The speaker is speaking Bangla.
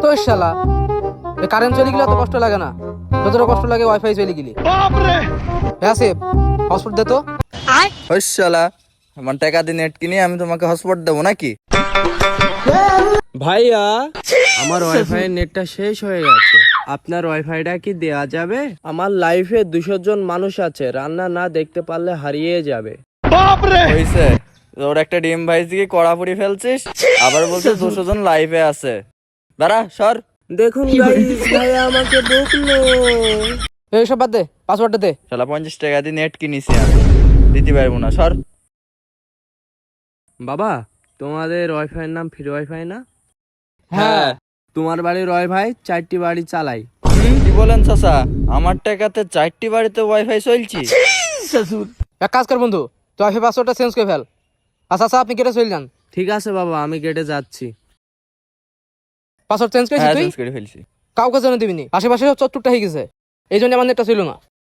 তো শালা কারেন্ট চলে গেলে এত কষ্ট লাগে না, যতটা কষ্ট লাগে ওয়াইফাই চলে গেলে। আসিফ হটস্পট দে তো। ওই শালা, আমার টাকা দিয়ে নেট কিনে আমি তোমাকে হটস্পট দেবো নাকি? ভাইয়া, আমার ওয়াইফাই নেটটা শেষ হয়ে গেছে, আপনার ওয়াইফাইটা কি দেয়া যাবে? আমার লাইফে 200 জন মানুষ আছে, রান্না না দেখতে পারলে হারিয়ে যাবে। হইছে, তোর একটা ডিম ভাইস দিয়ে কড়া পুড়ি ফেলছিস, আবার বলছিস 200 জন লাইভে আছে। দাঁড়া সর। দেখুন গাইস, ভাইয়া আমাকে বকলো। এইসব বাদ দে, পাসওয়ার্ডটা দে। শালা 50 টাকা দিয়ে নেট কিনিছি আমি, দিতে পারবো না, সর। বাবা, তোমাদের ওয়াইফাইয়ের নাম ফ্রি ওয়াইফাই না? হ্যাঁ। তোমার বাড়ির ওয়াইফাই 4টি বাড়ি চালাই। কি বলেন চাচা, আমার টাকাতে 4টি বাড়িতে ওয়াইফাই চলছি? এক কাজ কর বন্ধু, তুই ওয়াইফাই পাসওয়ার্ডটা চেঞ্জ করে ফেল। আচ্ছা আচ্ছা, আপনি কেটে চলে যান। ঠিক আছে বাবা, আমি কেটে যাচ্ছি। পাসওয়ার্ড চেঞ্জ করেছিস হ্যাঁ, তুই? চেঞ্জ করে ফেলছি। কাউকে যেন দিবি নি, আশেপাশে চত্বরটা হয়ে গেছে, এই জন্য আমার নেটটা ছিল না।